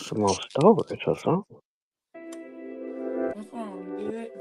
some more storage or something. What's wrong? Good.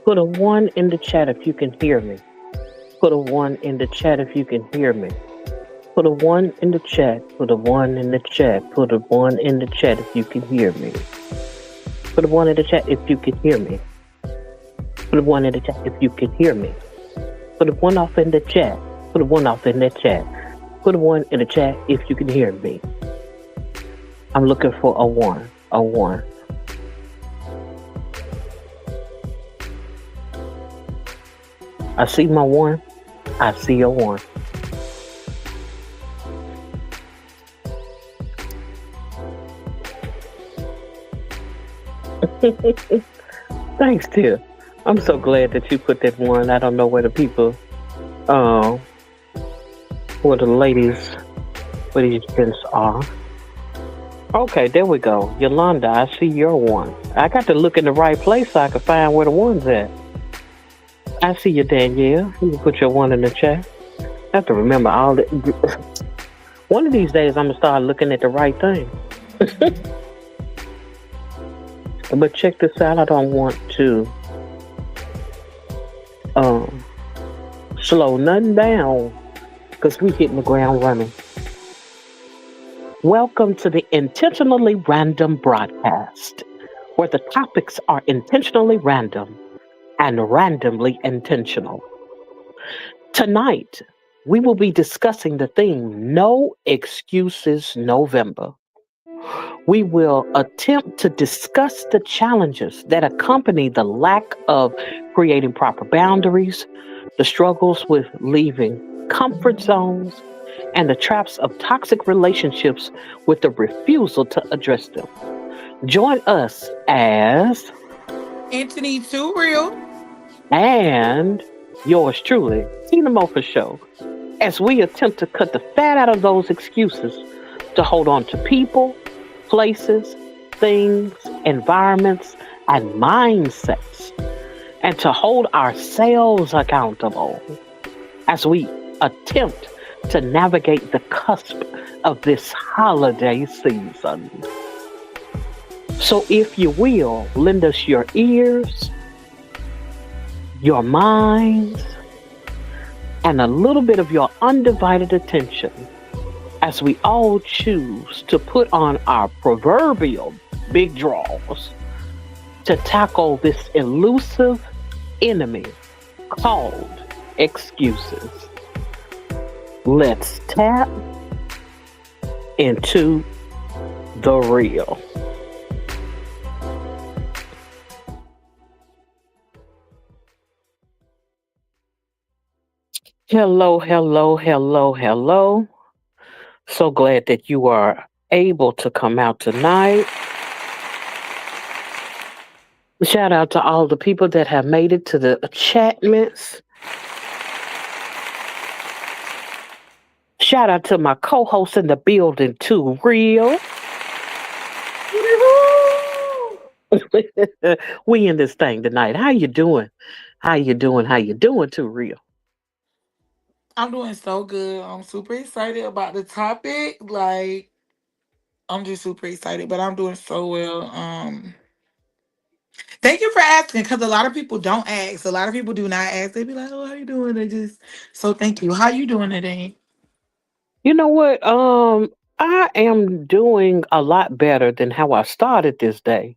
Put a one in the chat if you can hear me. Put a one in the chat if you can hear me. Put a one in the chat. Put a one in the chat. Put a one in the chat if you can hear me. Put a one in the chat if you can hear me. Put a one in the chat if you can hear me. Put a one off in the chat. Put a one off in the chat. Put a one in the chat if you can hear me. I'm looking for a one. A one. I see my one. I see a one. Thanks, Tia. I'm so glad that you put that one. I don't know where the people, uh, where the ladies, where these gents are. Okay, there we go. Yolanda, I see your one. I got to look in the right place so I can find where the one's at. I see you, Danielle. You can put your one in the chat. I have to remember all the. One of these days, I'm gonna start looking at the right thing. But check this out. I don't want to um, slow nothing down because we hitting the ground running. Welcome to the Intentionally Random broadcast, where the topics are intentionally random and randomly intentional. Tonight, we will be discussing the theme No Excuses November. We will attempt to discuss the challenges that accompany the lack of creating proper boundaries, the struggles with leaving comfort zones, and the traps of toxic relationships with the refusal to address them. Join us as Anthony, too real. and yours truly, Tina Mofa Show, as we attempt to cut the fat out of those excuses to hold on to people, places, things, environments, and mindsets, and to hold ourselves accountable as we attempt to navigate the cusp of this holiday season. So, if you will, lend us your ears, your minds, and a little bit of your undivided attention as we all choose to put on our proverbial big draws to tackle this elusive enemy called excuses. Let's tap into the real. Hello, hello, hello, hello. So glad that you are able to come out tonight. Shout out to all the people that have made it to the chatments. Shout out to my co-host in the building too, real. We in this thing tonight. How you doing? How you doing? How you doing too, real? I'm doing so good. I'm super excited about the topic. Like, I'm just super excited, but I'm doing so well. Thank you for asking because a lot of people don't ask. A lot of people do not ask. They be like, "Oh, how you doing?" They just so thank you. How you doing today? You know what? I am doing a lot better than how I started this day.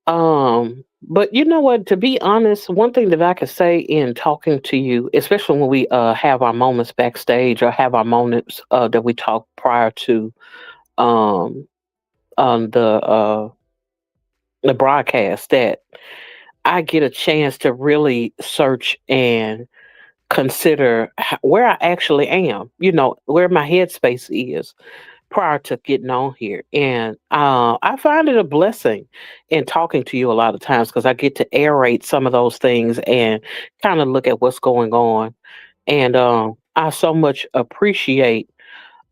But you know what? To be honest, one thing that I could say in talking to you, especially when we have our moments backstage or have our moments that we talk prior to um on the broadcast, that I get a chance to really search and consider where I actually am. You know, where my headspace is prior to getting on here. And I find it a blessing in talking to you a lot of times because I get to aerate some of those things and kind of look at what's going on. And I so much appreciate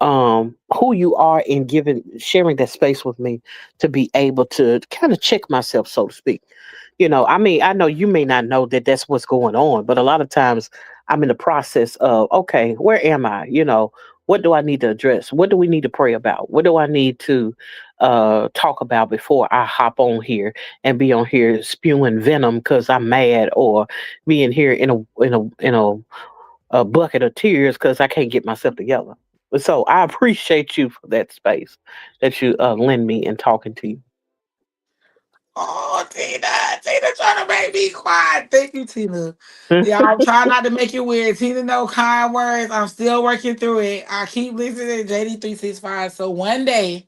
who you are in giving sharing that space with me to be able to kind of check myself, so to speak. You know, I mean, I know you may not know that that's what's going on, but a lot of times I'm in the process of, okay, where am I? You know, what do I need to address? What do we need to pray about? What do I need to talk about before I hop on here and be on here spewing venom because I'm mad, or being here in a bucket of tears because I can't get myself together. So I appreciate you for that space that you lend me in talking to Oh, Tina trying to make me quiet. Thank you, Tina. Yeah, I'm you. trying not to make it weird. Tina, no kind words. I'm still working through it. I keep listening to JD365. So one day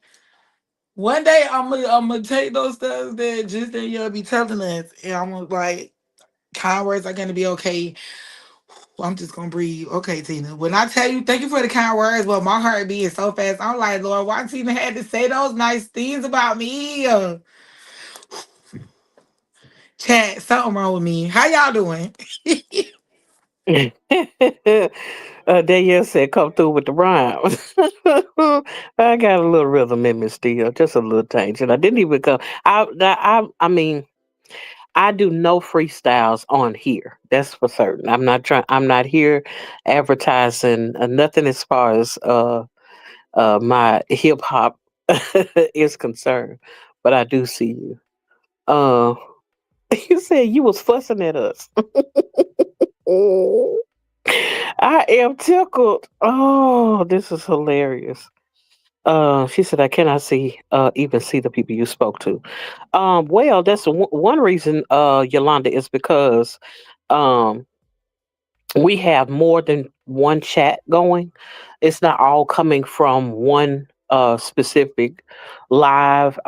I'm gonna take those stuff that just that you'll be telling us, and I'm gonna like kind words are gonna be okay. Well, I'm just gonna breathe. Okay, Tina. When I tell you, thank you for the kind words, but my heart beating so fast, I'm like, Lord, why Tina had to say those nice things about me? Chat, something wrong with me. How y'all doing? Danielle said, "Come through with the rhymes." I got a little rhythm in me still, just a little tangent. I didn't even come. I mean, I do no freestyles on here. That's for certain. I'm not trying. I'm not here advertising nothing as far as my hip hop is concerned. But I do see you. Uh, you said you was fussing at us. I am tickled. Oh, this is hilarious. She said, "I cannot even see the people you spoke to." Well, that's one reason, Yolanda, is because um, we have more than one chat going. It's not all coming from one specific live.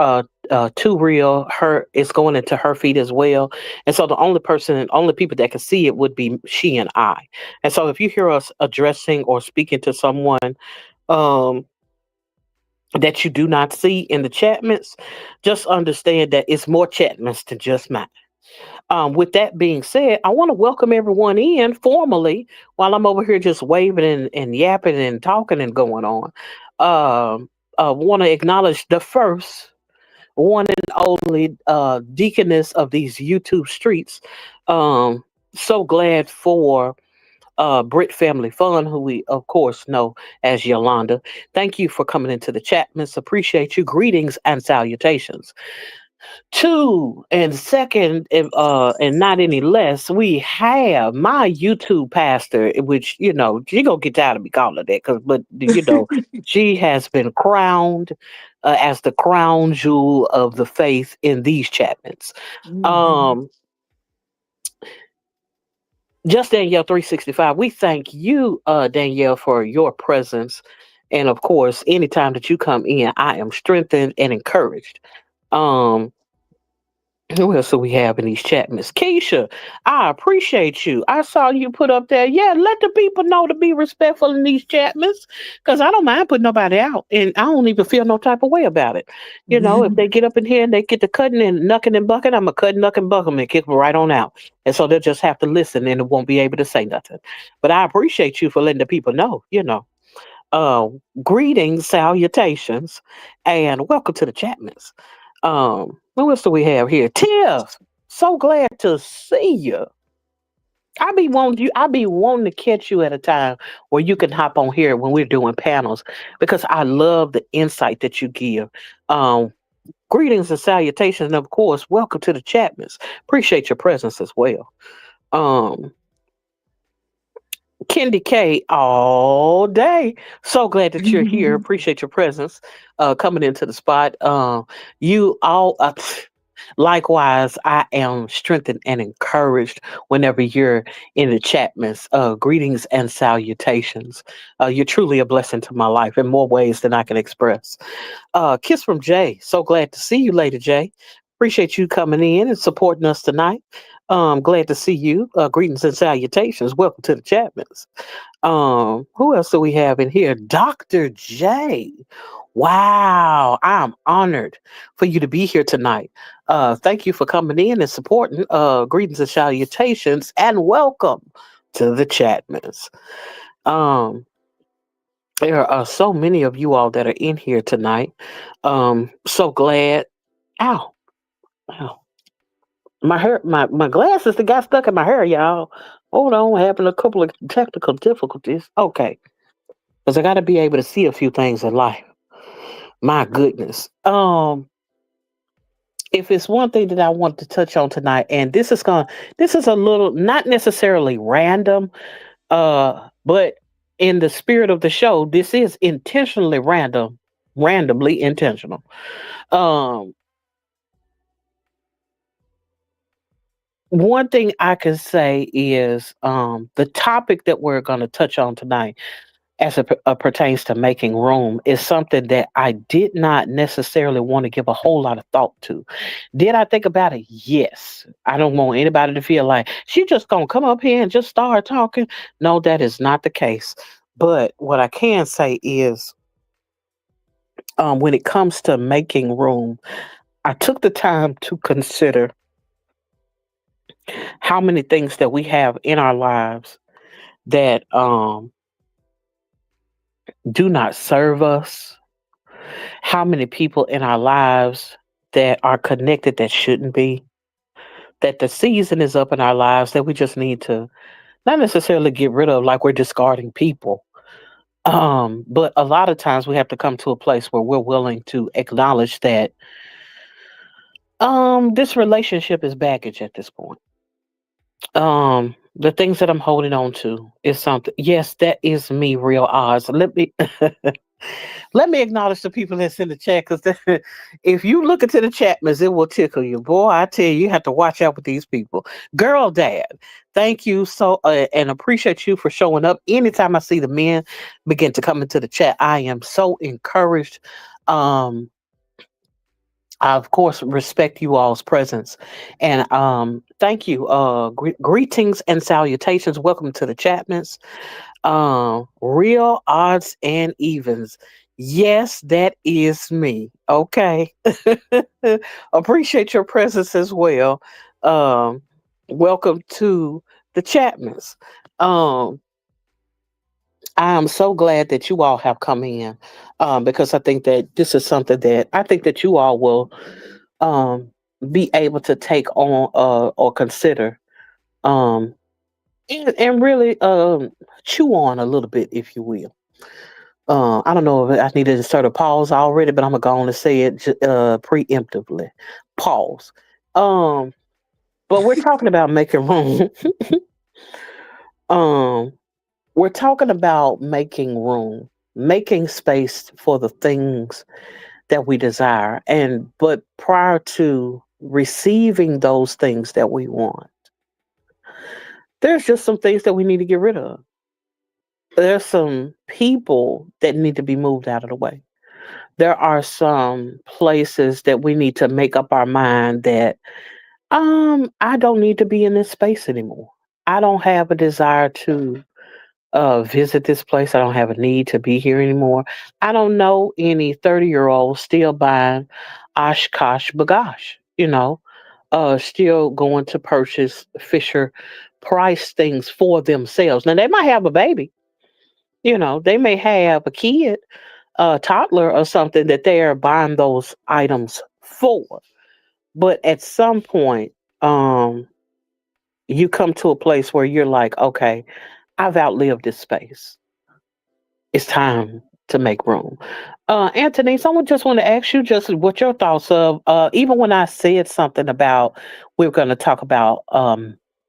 Too real. Her it's going into her feed as well, and so the only person and only people that can see it would be she and I. And so if you hear us addressing or speaking to someone um, that you do not see in the chatments, just understand that it's more chatments than just mine. With that being said, I want to welcome everyone in formally while I'm over here just waving and yapping and talking and going on. Want to acknowledge the first, one and only deaconess of these YouTube streets. Um, so glad for Brit Family Fun, who we of course know as Yolanda. Thank you for coming into the chat, miss. Appreciate you. Greetings and salutations. Two and second, and not any less, we have my YouTube pastor, which she gonna get tired of me calling her that, but she has been crowned as the crown jewel of the faith in these Chapmans. Mhm. Um, Just Danielle 365. We thank you, Danielle, for your presence. And of course, anytime that you come in, I am strengthened and encouraged. Um, who else do we have in these chat? Miss Keisha, I appreciate you. I saw you put up there. Yeah, let the people know to be respectful in these chat, miss. Because I don't mind putting nobody out. And I don't even feel no type of way about it. You know, if they get up in here and they get to cutting and knucking and bucking, I'm going to cut, knuck, and buck them and kick them right on out. And so they'll just have to listen and won't be able to say nothing. But I appreciate you for letting the people know, you know. Uh, Greetings, salutations, and welcome to the Chapmans. What else do we have here? Tiff, so glad to see you. I be wanting to catch you at a time where you can hop on here when we're doing panels because I love the insight that you give. Um, Greetings and salutations, and of course, welcome to the Chapmans. Appreciate your presence as well. Um, Kendi K all day. So glad that you're here. Appreciate your presence coming into the spot. You all, likewise, I am strengthened and encouraged whenever you're in the Chapmans. Greetings and salutations. You're truly a blessing to my life in more ways than I can express. Kiss from Jay. So glad to see you later, Jay. Appreciate you coming in and supporting us tonight. Glad to see you. Greetings and salutations. Welcome to the Chapmans. Who else do we have in here? Dr. J. Wow, I'm honored for you to be here tonight. Thank you for coming in and supporting. Greetings and salutations, and welcome to the Chatmans. Um, there are so many of you all that are in here tonight. So glad. Ow, ow. My hair, my glasses that got stuck in my hair, y'all. Hold on, having a couple of technical difficulties. Okay, because I got to be able to see a few things in life. My goodness. If it's one thing that I want to touch on tonight, and this is a little not necessarily random, but in the spirit of the show, this is intentionally random, randomly intentional. Um, One thing I can say is the topic that we're going to touch on tonight as it pertains to making room is something that I did not necessarily want to give a whole lot of thought to. Did I think about it? Yes. I don't want anybody to feel like she just gonna come up here and just start talking. No, that is not the case. But what I can say is, when it comes to making room, I took the time to consider how many things that we have in our lives that do not serve us, how many people in our lives that are connected that shouldn't be, that the season is up in our lives that we just need to not necessarily get rid of like we're discarding people. But a lot of times we have to come to a place where we're willing to acknowledge that this relationship is baggage at this point. The things that I'm holding on to is something. Yes, that is me, real Oz. Let me let me acknowledge the people that's in the chat because if you look into the chat, miss, it will tickle you. Boy, I tell you, you have to watch out with these people. Girl, dad, thank you so and appreciate you for showing up. Anytime I see the men begin to come into the chat, I am so encouraged. Um, I of course respect you all's presence, and thank you. Greetings and salutations. Welcome to the Chapmans. Real odds and evens. Yes, that is me. Okay. Appreciate your presence as well. Um, Welcome to the Chapmans. Um, I am so glad that you all have come in because I think that this is something that I think that you all will um, be able to take on or consider um, and really chew on a little bit, if you will. I don't know if I needed to start a pause already, but I'm gonna go on and say it preemptively. Pause. Um, but we're talking about making room. um, we're talking about making room, making space for the things that we desire, and but prior to receiving those things that we want, There's just some things that we need to get rid of. There's some people that need to be moved out of the way. There are some places that we need to make up our mind that I don't need to be in this space anymore. I don't have a desire to visit this place. I don't have a need to be here anymore. I don't know any 30-year-olds still buying Oshkosh Bagosh, still going to purchase Fisher Price things for themselves. Now, they might have a baby, they may have a kid, a toddler or something that they are buying those items for. But at some point, um, you come to a place where you're like, okay, I've outlived this space. It's time to make room. Anthony, someone just want to ask you just what your thoughts of, even when I said something about we're going to talk about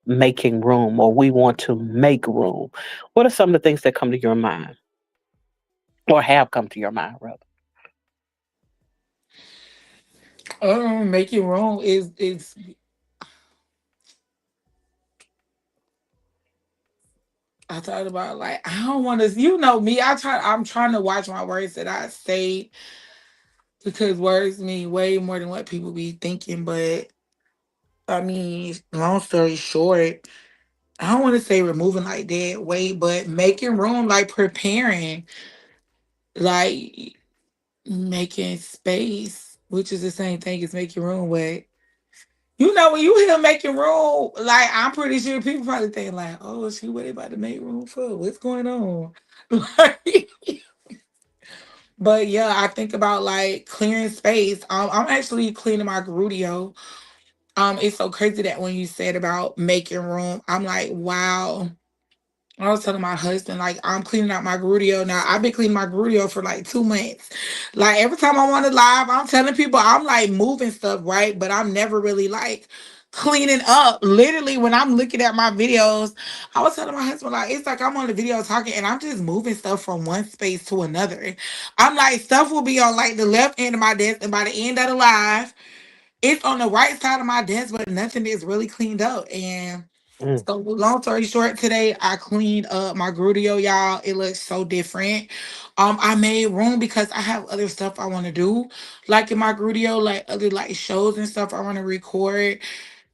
making room or we want to make room. What are some of the things that come to your mind or have come to your mind, rather? Making room is I thought about like I don't want to. You know me. I'm trying to watch my words that I say because words mean way more than what people be thinking. But I mean, long story short, I don't want to say removing like dead weight, but making room, like preparing, like making space, which is the same thing as making room. But you know, when you hear making room, like I'm pretty sure people probably think like, "Oh, she what they about to make room for? What's going on?" Like, but yeah, I think about like clearing space. I'm actually cleaning my Grudio. It's so crazy that when you said about making room, I'm like, wow. I was telling my husband, like, I'm cleaning out my Grudio now. I've been cleaning my Grudio for like 2 months. Like, every time I want to live, I'm telling people I'm like moving stuff, right? But I'm never really like cleaning up. Literally, when I'm looking at my videos, I was telling my husband, like, it's like I'm on the video talking and I'm just moving stuff from one space to another. I'm like, stuff will be on like the left end of my desk, and by the end of the live, it's on the right side of my desk, but nothing is really cleaned up. And Mm. so long story short, today I cleaned up my Grudio, y'all. It looks so different. I made room because I have other stuff I want to do, like in my Grudio, like other like shows and stuff I want to record.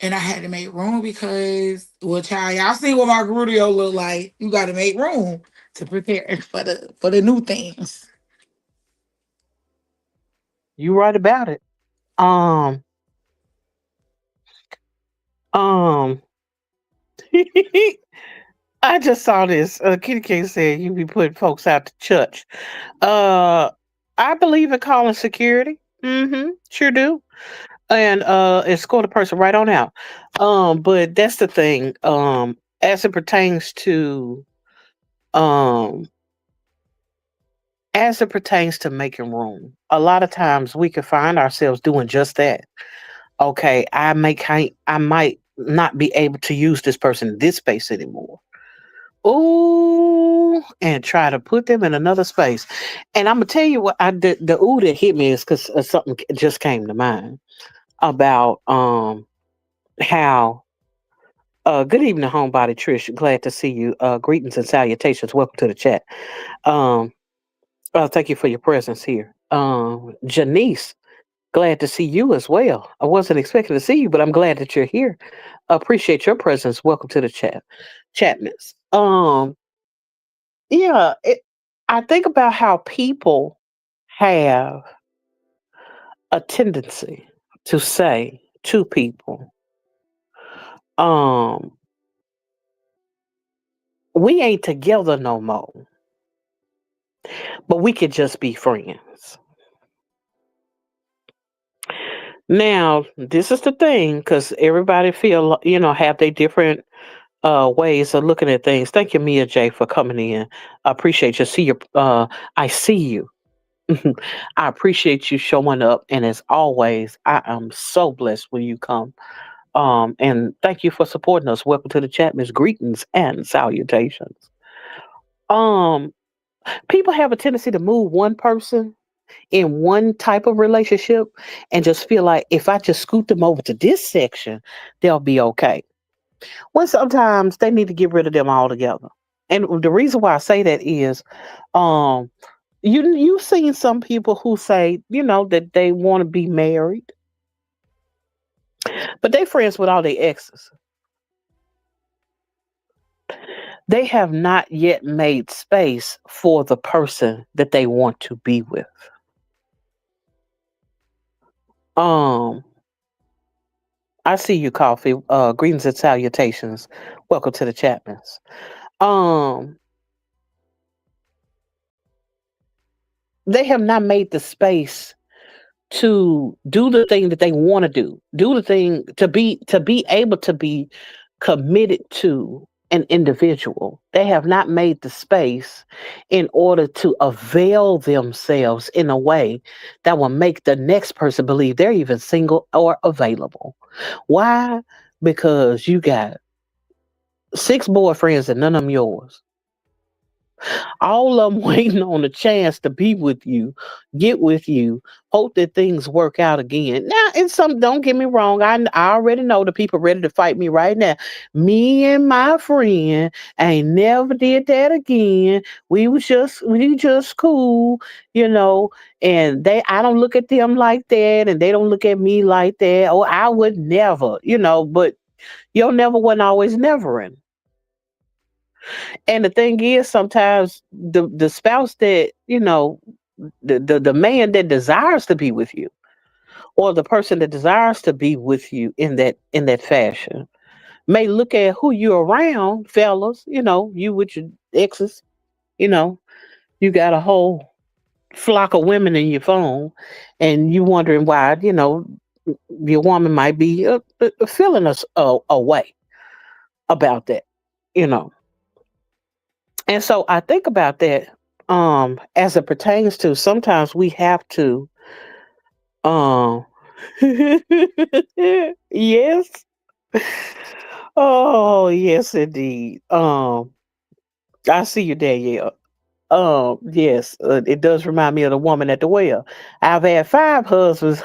And I had to make room because, well, child, y'all see what my Grudio look like. You got to make room to prepare for the new things. You right about it. Um, um, I just saw this. Kitty King said you be putting folks out to church. Uh, I believe in calling security. Sure do. And escort a person right on out. But that's the thing. As it pertains to um as it pertains to making room, a lot of times we can find ourselves doing just that. Okay, I might not be able to use this person in this space anymore. Ooh, and try to put them in another space. And I'm gonna tell you what I did. The ooh that hit me is because something just came to mind about how. Good evening, homebody Trish. Glad to see you. Greetings and salutations. Welcome to the chat. Um, thank you for your presence here. Janice, glad to see you as well. I wasn't expecting to see you, but I'm glad that you're here. Appreciate your presence. Welcome to the chat, chatness. Yeah, I think about how people have a tendency to say to people, um, "We ain't together no more, but we could just be friends." Now, this is the thing, because everybody feel have their different ways of looking at things. Thank you, Mia J, for coming in. I appreciate you. I see you. I appreciate you showing up, and as always, I am so blessed when you come. And thank you for supporting us. Welcome to the chat, Miss. Greetings and salutations. Um, People have a tendency to move one person in one type of relationship and just feel like if I just scoot them over to this section, they'll be okay. Well, sometimes they need to get rid of them altogether. And the reason why I say that is, um, you've seen some people who say, that they want to be married, but they friends with all their exes. They have not yet made space for the person that they want to be with. Um, I see you, Coffee. Greetings and salutations. Welcome to the Chapmans. Um, they have not made the space to do the thing that they want to do the thing to be able to be committed to an individual. They have not made the space in order to avail themselves in a way that will make the next person believe they're even single or available. Why? Because you got six boyfriends and none of them yours. All of them waiting on a chance to be with you, get with you, hope that things work out again. Now, and some, don't get me wrong, I already know the people ready to fight me right now. Me and my friend ain't never did that again. We just cool, you know, and I don't look at them like that, and they don't look at me like that. Oh, I would never, but your never wasn't always never in. And the thing is, sometimes the spouse that the man that desires to be with you, or the person that desires to be with you in that fashion, may look at who you're around, fellas. You with your exes. You know, you got a whole flock of women in your phone, and you wondering why. Your woman might be feeling a way about that. You know, And so I think about that as it pertains to sometimes we have to um yes. Oh, yes indeed. I see you, Danielle. Yes, it does remind me of the woman at the well. I've had five husbands,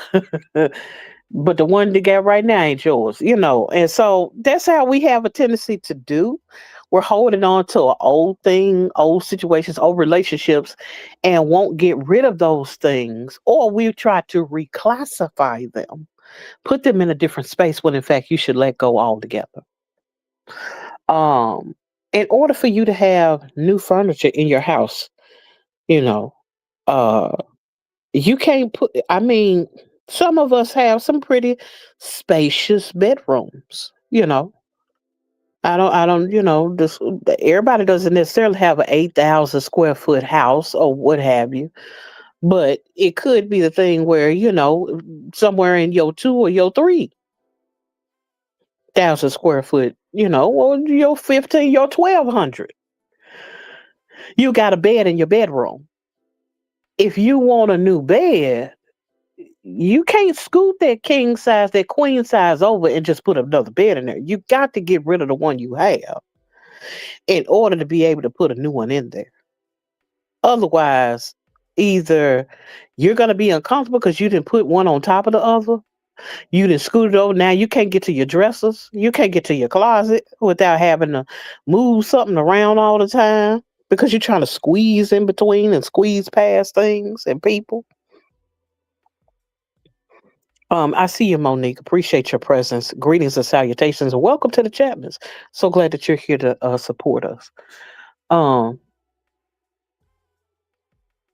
but the one that got right now ain't yours, And so that's how we have a tendency to do. We're holding on to an old thing, old situations, old relationships, and won't get rid of those things, or we try to reclassify them, put them in a different space when in fact you should let go altogether. Um, in order for you to have new furniture in your house, you know, uh, you can't put. I mean, some of us have some pretty spacious bedrooms. I don't. This everybody doesn't necessarily have an 8,000 square foot house or what have you, but it could be the thing where somewhere in your 2 or your 3,000 square foot, or your 15, your 1,200. You got a bed in your bedroom. If you want a new bed, you can't scoot that king size, that queen size over and just put another bed in there. You got to get rid of the one you have in order to be able to put a new one in there. Otherwise, either you're going to be uncomfortable because you didn't put one on top of the other. You didn't scoot it over. Now you can't get to your dressers. You can't get to your closet without having to move something around all the time because you're trying to squeeze in between and squeeze past things and people. I see you, Monique. Appreciate your presence. Greetings and salutations, and welcome to the Chapmans. So glad that you're here to support us. Um,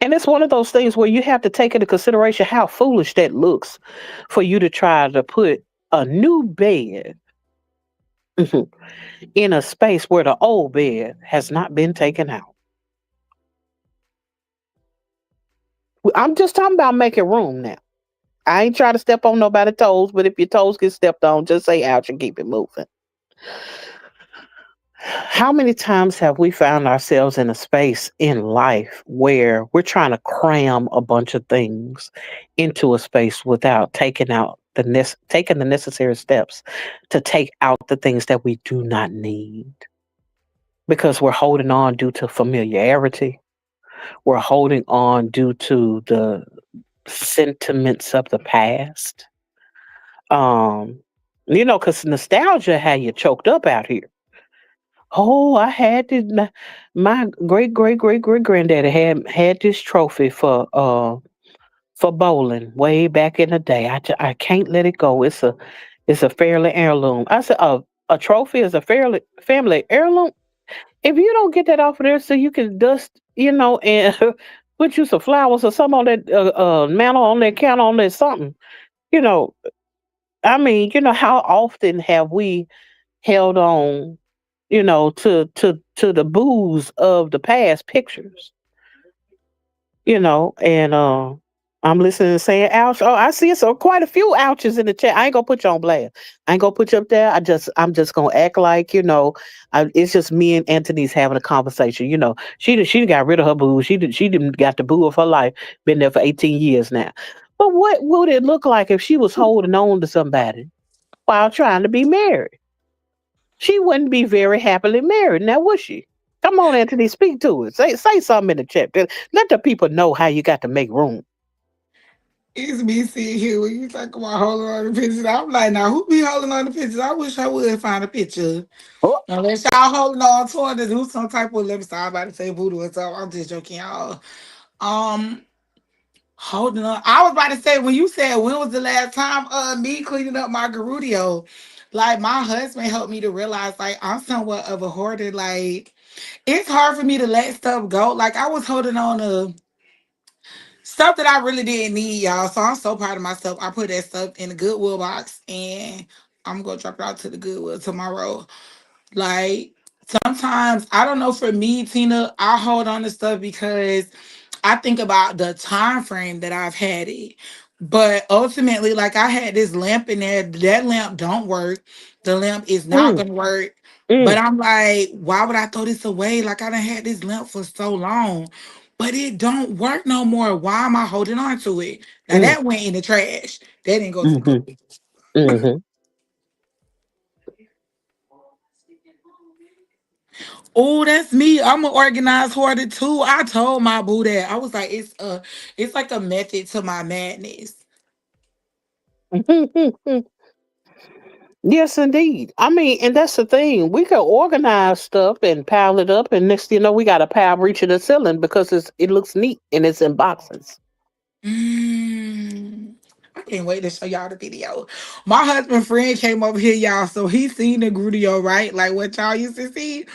and it's one of those things where you have to take into consideration how foolish that looks for you to try to put a new bed in a space where the old bed has not been taken out. I'm just talking about making room now. I ain't trying to step on nobody's toes, but if your toes get stepped on, just say ouch and keep it moving. How many times have we found ourselves in a space in life where we're trying to cram a bunch of things into a space without taking the necessary steps to take out the things that we do not need because we're holding on due to familiarity. We're holding on due to the sentiments of the past. Um, Because nostalgia had you choked up out here. Oh, I had this. My great great great great granddaddy had this trophy for bowling way back in the day. I can't let it go. It's a fairly heirloom. I said, a trophy is a fairly family heirloom. If you don't get that off of there, so you can dust, and put you some flowers or something on that mantle, on that counter, on that something. You know, I mean, how often have we held on, to the booze of the past pictures, and I'm listening to saying ouch. Oh, I see so quite a few ouches in the chat. I ain't gonna put you on blast. I ain't gonna put you up there. I'm just gonna act like, it's just me and Anthony's having a conversation. She got rid of her boo. She didn't got the boo of her life. Been there for 18 years now. But what would it look like if she was holding on to somebody while trying to be married? She wouldn't be very happily married now, would she? Come on, Anthony, speak to it. Say something in the chat. Let the people know how you got to make room. It's me sitting here when you talk about holding on to pictures. I'm like, now who be holding on to pictures? I wish I would find a picture. Oh, Unless y'all holding on to it, do some type of let me start about to say voodoo or something. I'm just joking, y'all. Um, Holding on. I was about to say when you said when was the last time me cleaning up my Garudio, like my husband helped me to realize like I'm somewhat of a hoarder. Like it's hard for me to let stuff go. Like I was holding on to stuff that I really didn't need, y'all. So I'm so proud of myself. I put that stuff in the Goodwill box and I'm gonna drop it out to the Goodwill tomorrow. Like sometimes I don't know for me, Tina, I hold on to stuff because I think about the time frame that I've had it. But ultimately, like I had this lamp in there. That lamp don't work. The lamp is not mm, gonna work. But mm, I'm like, why would I throw this away? Like I done had this lamp for so long. But it don't work no more. Why am I holding on to it? Now mm, that went in the trash. That didn't go to the mm-hmm, garbage. mm-hmm. Oh, that's me. I'm an organized hoarder too. I told my boo that. I was like, it's like a method to my madness. Yes, indeed. I mean, and that's the thing. We can organize stuff and pile it up, and next thing you know, we got a pile reaching the ceiling because it looks neat and it's in boxes. Mm. I can't wait to show y'all the video. My husband friend came over here, y'all. So he seen the Grudio, right? Like what y'all used to see.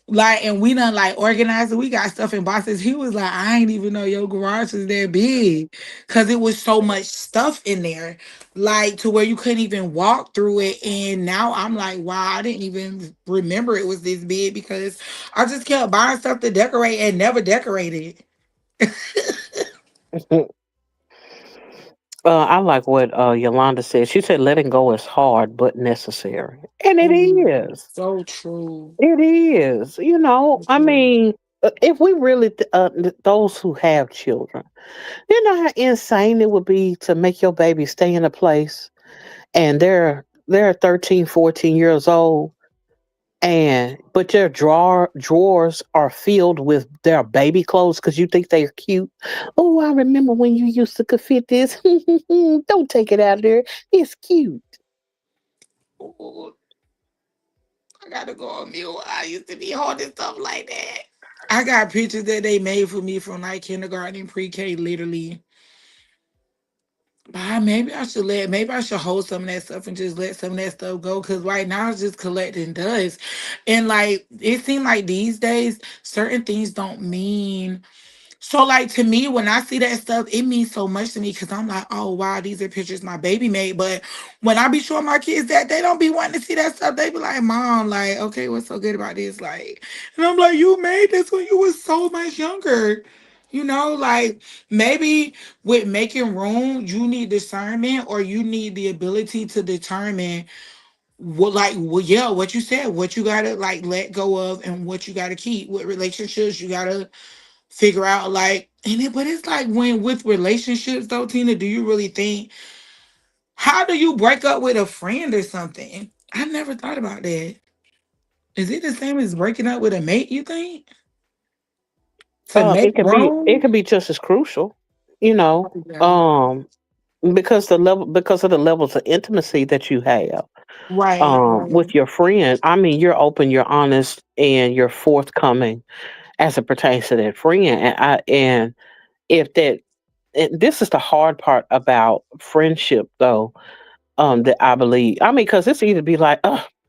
Like, and we done like organized it. We got stuff in boxes. He was like, I ain't even know your garage was that big. Cause it was so much stuff in there. Like to where you couldn't even walk through it. And now I'm like, wow, I didn't even remember it was this big because I just kept buying stuff to decorate and never decorated. I like what Yolanda said. She said, letting go is hard but necessary. And it Mm, is. so true. It is. I mean, if we really, those who have children, you know how insane it would be to make your baby stay in a place and they're 13, 14 years old, and but their drawers are filled with their baby clothes because you think they're cute. Oh, I remember when you used to could fit this. Don't take it out of there. It's cute. Ooh, I gotta go on mute. I used to be holding stuff like that. I got pictures that they made for me from like kindergarten and pre-K, literally. But maybe I should hold some of that stuff and just let some of that stuff go. Cause right now it's just collecting dust. And like it seems like these days, certain things don't mean so like to me, when I see that stuff, it means so much to me because I'm like, oh wow, these are pictures my baby made. But when I be showing my kids that, they don't be wanting to see that stuff. They be like, Mom, like, okay, what's so good about this? Like, and I'm like, you made this when you was so much younger. Like maybe with making room, you need discernment or you need the ability to determine what you said, what you gotta like let go of and what you gotta keep. What relationships you gotta figure out like but it's like when with relationships though, Tina, do you really think how do you break up with a friend or something? I never thought about that. Is it the same as breaking up with a mate, you think? To make It room? can be just as crucial, you know, Yeah. um, because of the levels of intimacy that you have. Right, right. With your friend. I mean, you're open, you're honest, and you're forthcoming as it pertains to that friend. And if that, and this is the hard part about friendship, though. That I believe. I mean, because it's either be like,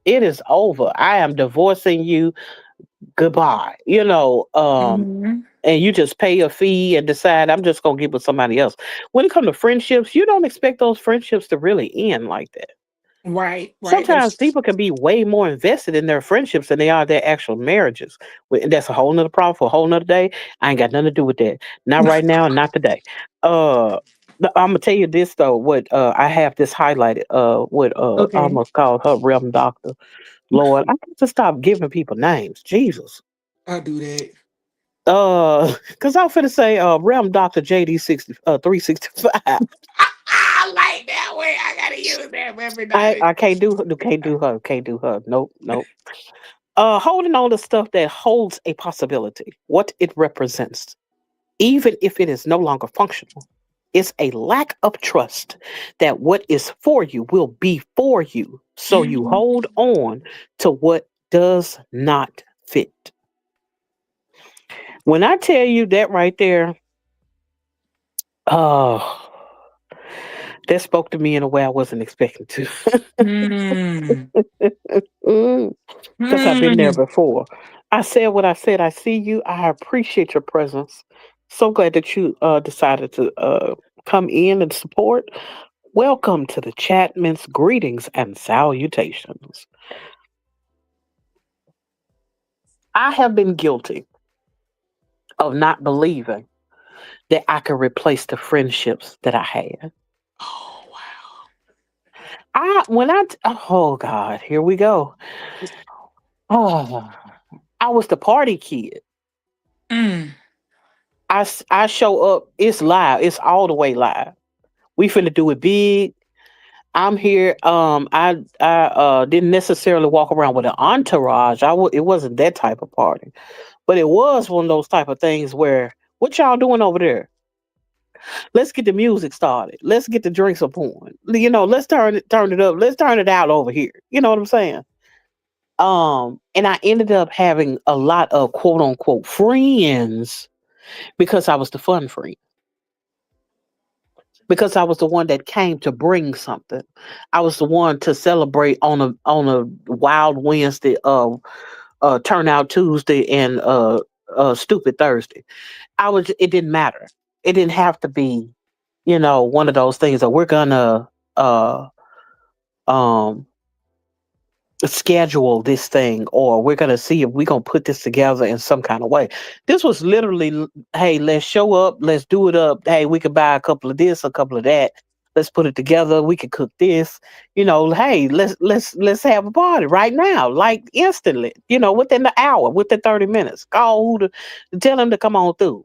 it is over. I am divorcing you. Goodbye. Hmm. And you just pay a fee and decide I'm just gonna get with somebody else. When it comes to friendships, you don't expect those friendships to really end like that. Right, right. Sometimes That's people can be way more invested in their friendships than they are their actual marriages. And that's a whole nother problem for a whole nother day. I ain't got nothing to do with that. Not right now, and not today. Uh I'm gonna tell you this though. What I have this highlighted. What I okay. almost called her Reverend Doctor. Lord, I got to stop giving people names. Jesus. I do that. Because I was finna say Reverend Doctor JD 365. I like that way. I gotta use that every I night. I can't do her. Nope, nope. Holding on to stuff that holds a possibility, what it represents, even if it is no longer functional, is a lack of trust that what is for you will be for you. So you Mhm. hold on to what does not fit. When I tell you that right there, oh, that spoke to me in a way I wasn't expecting to. Hmm. Because I've been there Hmm. before. I said what I said. I see you. I appreciate your presence. So glad that you decided to come in and support. Welcome to the Chatman's greetings and salutations. I have been guilty of not believing that I could replace the friendships that I had. Oh wow. Oh God, here we go. Oh, I was the party kid. Mm. I show up. It's live. It's all the way live. We finna do it big. I'm here. I didn't necessarily walk around with an entourage. It wasn't that type of party, but it was one of those type of things where what y'all doing over there? Let's get the music started. Let's get the drinks up on. Let's turn it up. Let's turn it out over here. You know what I'm saying? And I ended up having a lot of quote unquote friends because I was the fun friend. Because I was the one that came to bring something. I was the one to celebrate on a wild Wednesday, turnout Tuesday, and stupid Thursday. It didn't matter. It didn't have to be, one of those things that we're gonna um schedule this thing, or we're going to see if we're going to put this together in some kind of way. This was literally, hey, let's show up, let's do it up. Hey, we could buy a couple of this, a couple of that. Let's put it together. We could cook this. Hey, let's have a party right now, like instantly. Within the hour, within 30 minutes. Call to tell them to come on through.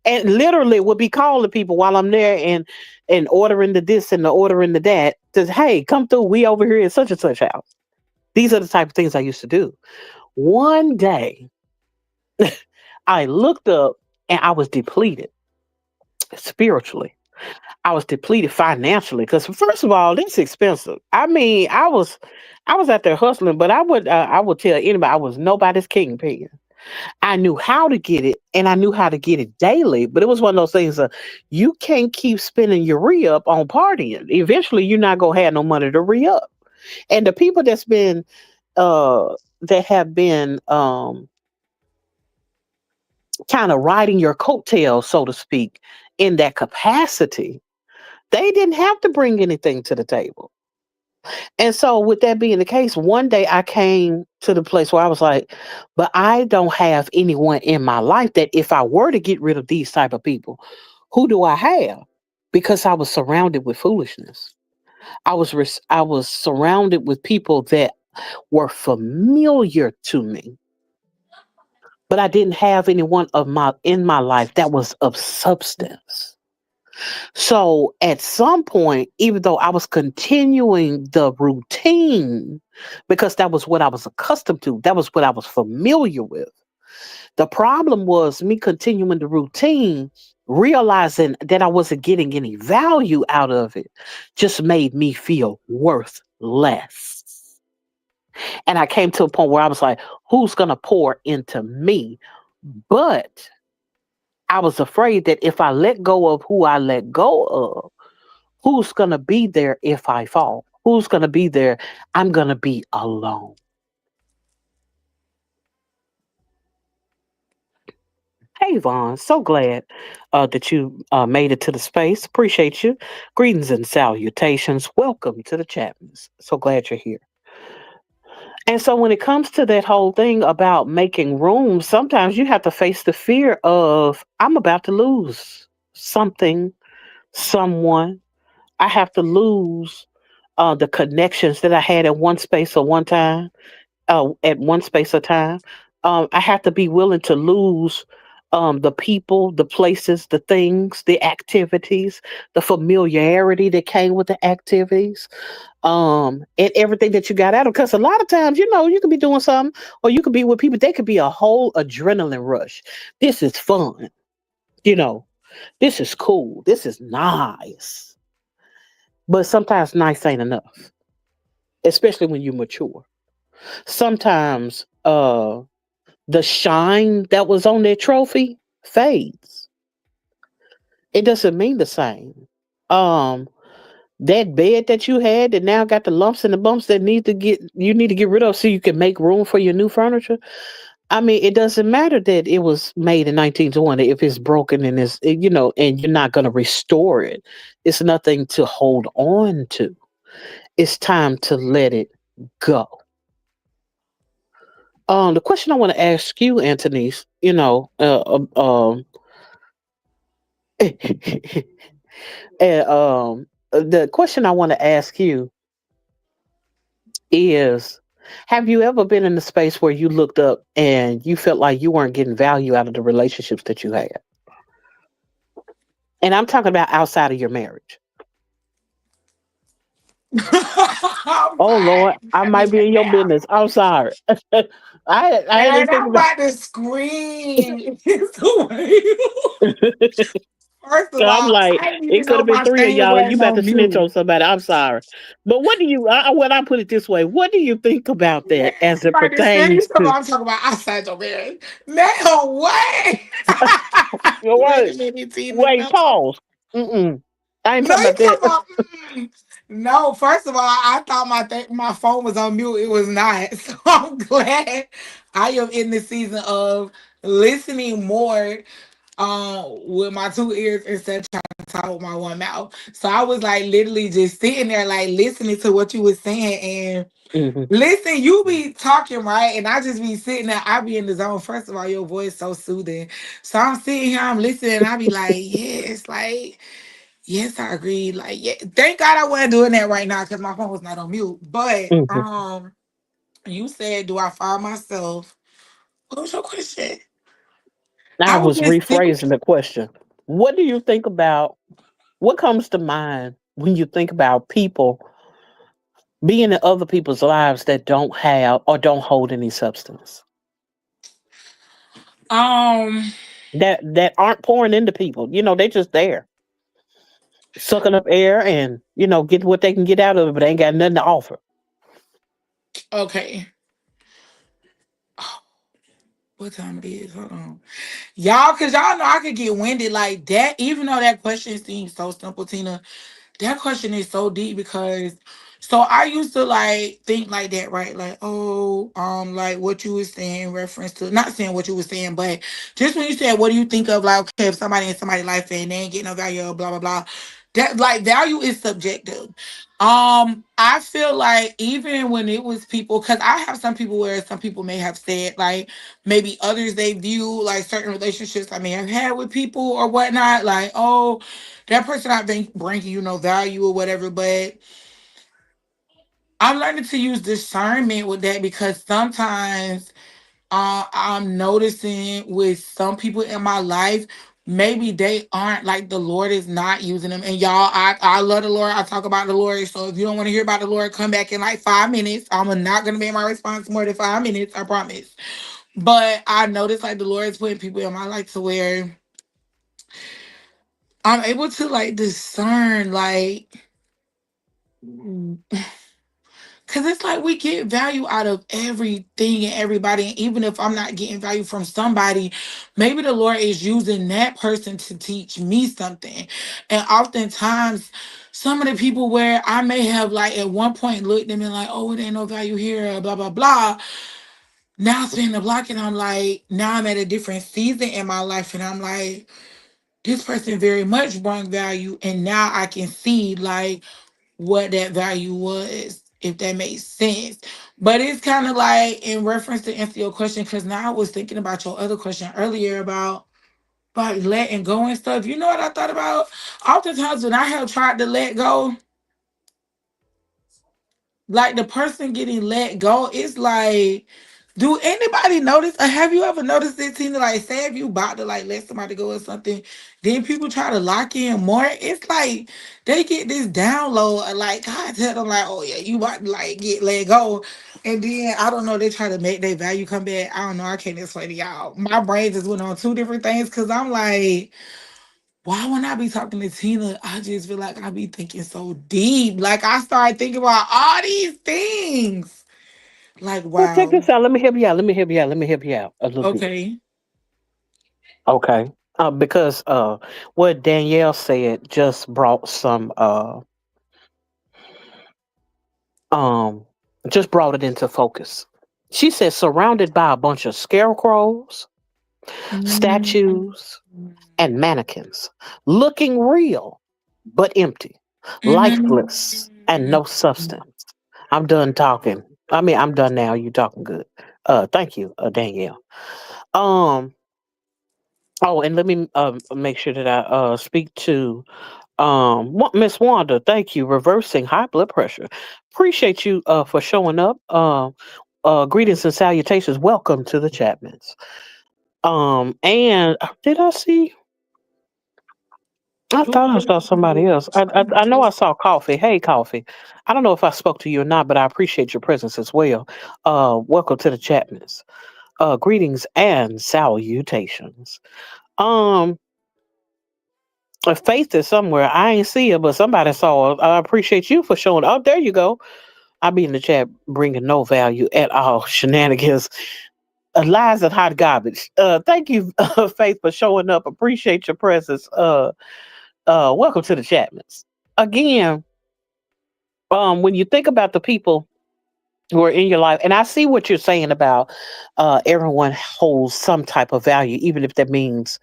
And literally would be calling people while I'm there and ordering the this and the ordering the that. Says, hey, come through. We over here at such and such house. These are the type of things I used to do. One day, I looked up and I was depleted spiritually. I was depleted financially because, first of all, it's expensive. I mean, I was out there hustling, but I would tell anybody I was nobody's kingpin. I knew how to get it, and I knew how to get it daily. But it was one of those things. You can't keep spending your re up on partying. Eventually, you're not gonna have no money to re up. And the people that have been kind of riding your coattails, so to speak, in that capacity, they didn't have to bring anything to the table. And so, with that being the case, one day I came to the place where I was like, but I don't have anyone in my life that if I were to get rid of these type of people, who do I have? Because I was surrounded with foolishness. I was surrounded with people that were familiar to me, but I didn't have anyone of my in my life that was of substance. So at some point, even though I was continuing the routine, because that was what I was accustomed to, that was what I was familiar with. The problem was me continuing the routine, realizing that I wasn't getting any value out of it, just made me feel worth less. And I came to a point where I was like, who's going to pour into me? But I was afraid that if I let go of who I let go of, who's going to be there if I fall? Who's going to be there? I'm going to be alone. Hey, Vaughn, so glad that you made it to the space. Appreciate you. Greetings and salutations. Welcome to the Chapmans. So glad you're here. And so, when it comes to that whole thing about making room, sometimes you have to face the fear of, I'm about to lose something, someone. I have to lose the connections that I had at one space or one time, at one space of time. I have to be willing to lose the people, the places, the things, the activities, the familiarity that came with the activities, and everything that you got out of. Because a lot of times, you could be doing something, or you could be with people. They could be a whole adrenaline rush. This is fun, you know. This is cool. This is nice. But sometimes nice ain't enough, especially when you mature. Sometimes the shine that was on that trophy fades. It doesn't mean the same. Um, that bed that you had that now got the lumps and the bumps that you need to get rid of so you can make room for your new furniture. I mean, it doesn't matter that it was made in 1920 if it's broken and and you're not going to restore it. It's nothing to hold on to. It's time to let it go. The question I want to ask you, Antonice, and, the question I want to ask you is, have you ever been in a space where you looked up and you felt like you weren't getting value out of the relationships that you had? And I'm talking about outside of your marriage. I'm Oh fine. Lord, I I might need be in a your nap. business. I'm sorry. I didn't even Man, think I'm about. about to scream. It's the way. First of I'm all, like, I didn't it even could know have been my three of thing y'all, and you wasn't about to on snitch mute. on somebody. I'm sorry, but what do you? When I put it this way, what do you think about Man, that as it by the same pertains time to? I'm talking about outside your marriage. Man, what? Your Wait a word. minute, Tina. Wait, No. pause. Mm-mm. I ain't No, talking you about talking that. about no, first of all, I thought my phone was on mute. It was not. So I'm glad I am in the season of listening more with my two ears instead of trying to talk with my one mouth. So I was like literally just sitting there like listening to what you was saying and Hmm. listen, you be talking right, and I just be sitting there. I be in the zone. First of all, your voice so soothing. So I'm sitting here, I'm listening, and I be like, yes, like yes, I agree. Like, yeah, thank God I wasn't doing that right now because my phone was not on mute. But Hmm. you said, do I find myself? What was your question? I I was was just thinking. rephrasing the question. What do you think about? What comes to mind when you think about people being in other people's lives that don't have or don't hold any substance? Um, That aren't pouring into people. They just there, sucking up air and get what they can get out of it, but they ain't got nothing to offer. okay. What time it is? Hold on. Y'all, cause y'all know I could get winded like that, even though that question seems so simple, Tina. That question is so deep because so I used to like think like that, right? Like, oh, like what you was saying, in reference to not saying what you was saying, but just when you said what do you think of like okay, if somebody in somebody's life and they ain't getting no value, blah blah blah. That like value is subjective. I feel like even when it was people, because I have some people where some people may have said like maybe others they view like certain relationships I may have had with people or whatnot, like, oh, that person not bringing you no value or whatever, but I'm learning to use discernment with that because sometimes I'm noticing with some people in my life, maybe they aren't like the Lord is not using them. And y'all, I love the Lord. I talk about the Lord. So if you don't want to hear about the Lord, come back in like 5 minutes. I'm not gonna make my response more than 5 minutes, I promise. But I notice like the Lord is putting people in my life to where I'm able to like discern like Cause it's like we get value out of everything and everybody. And even if I'm not getting value from somebody, maybe the Lord is using that person to teach me something. And oftentimes, some of the people where I may have like at one point looked at them and like, oh, it ain't no value here, blah, blah, blah. Now spinning the block and I'm like, now I'm at a different season in my life. And I'm like, this person very much brought value. And now I can see like what that value was, if that makes sense. But it's kind of like in reference to answer your question, because now I was thinking about your other question earlier about letting go and stuff. You know what I thought about? Oftentimes when I have tried to let go, like the person getting let go, it's like, do anybody notice, or have you ever noticed this, Tina? Like, say if you about to like let somebody go or something, then people try to lock in more. It's like they get this download, like God tell them like, oh yeah, you about to like get let go, and then I don't know, they try to make their value come back. I don't know, I can't explain to y'all. My brain just went on two different things because I'm like, why when I be talking to Tina, I just feel like I be thinking so deep. Like I started thinking about all these things. Like, Well, check wow. this out. Let me help you out. Let me help you out. Let me help you out a little bit. Okay. Okay. Because what Danielle said just brought some um just brought it into focus. She said surrounded by a bunch of scarecrows, Mm, statues, and mannequins, looking real but empty, lifeless and mm, no substance. I'm done talking. I mean, I'm done now. You talking good. Thank you, Danielle. Um. Oh, and let me make sure that I speak to Miss Wanda. Thank you. Reversing high blood pressure. Appreciate you for showing up. Greetings and salutations. Welcome to the Chapmans. And did I see? I thought I saw somebody else. I know I saw Coffee. Hey, Coffee. I don't know if I spoke to you or not, but I appreciate your presence as well. Welcome to the Chapmans. Greetings and salutations. Um, Faith is somewhere. I ain't see her, but somebody saw her. I appreciate you for showing. Oh, there you go. I be in the chat bringing no value at all. Shenanigans, lies and hot garbage. Thank you, Faith, for showing up. Appreciate your presence. Welcome to the Chapmans. Again, when you think about the people who are in your life, and I see what you're saying about everyone holds some type of value, even if that means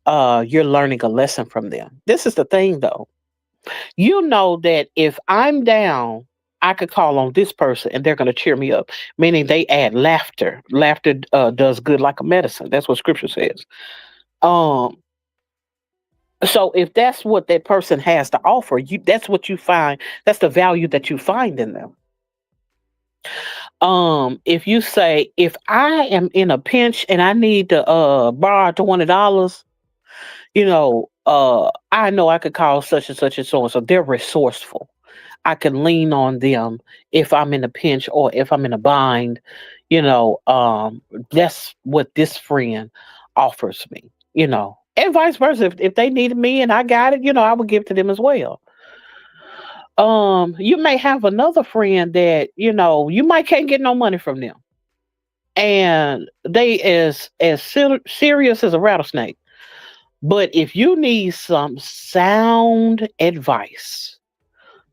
you're learning a lesson from them. This is the thing, though. You know that if I'm down, I could call on this person and they're going to cheer me up, meaning they add laughter. Laughter does good like a medicine. That's what scripture says. Um, so if that's what that person has to offer, that's what you find. That's the value that you find in them. If you say, if I am in a pinch and I need to borrow $20, I know I could call such and so and so. They're resourceful. I can lean on them if I'm in a pinch or if I'm in a bind. You know, that's what this friend offers me. And vice versa. If they needed me and I got it, I would give to them as well. You may have another friend that you might can't get no money from them, and they as serious as a rattlesnake. But if you need some sound advice,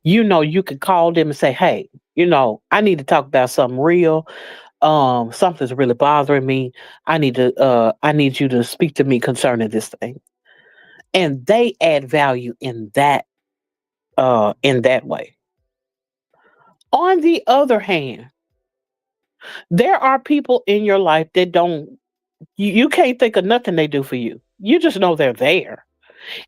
you could call them and say, hey, I need to talk about something real. Something's really bothering me. I need you to speak to me concerning this thing. And they add value in that way. On the other hand, there are people in your life that don't you can't think of nothing they do for you. You just know they're there.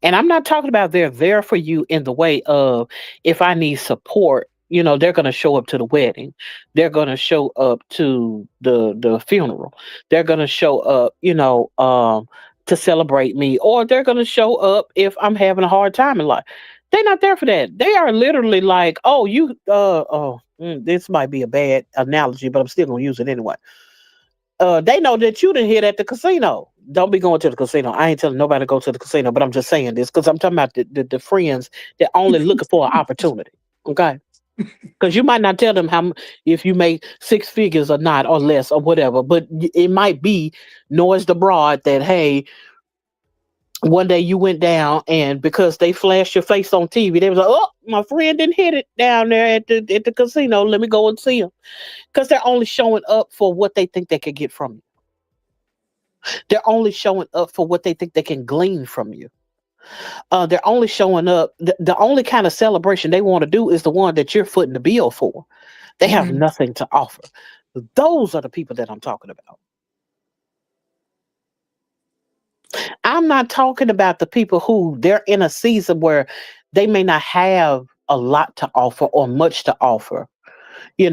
And I'm not talking about they're there for you in the way of if I need support, they're going to show up to the wedding. They're going to show up to the funeral. They're going to show up, to celebrate me, or they're going to show up if I'm having a hard time in life. They're not there for that. They are literally like, oh, this might be a bad analogy, but I'm still going to use it anyway. They know that you didn't hit at the casino. Don't be going to the casino. I ain't telling nobody to go to the casino, but I'm just saying this because I'm talking about the friends that only looking for an opportunity. Okay. Because you might not tell them if you make six figures or not or less or whatever, but it might be noised abroad that hey, one day you went down and because they flashed your face on TV, they was like, "Oh, my friend didn't hit it down there at the casino. Let me go and see him." Because they're only showing up for what they think they could get from you. They're only showing up for what they think they can glean from you. They're only showing up. The only kind of celebration they want to do is the one that you're footing the bill for. They have Mm-hmm. nothing to offer. Those are the people that I'm talking about. I'm not talking about the people who they're in a season where they may not have a lot to offer or much to offer, in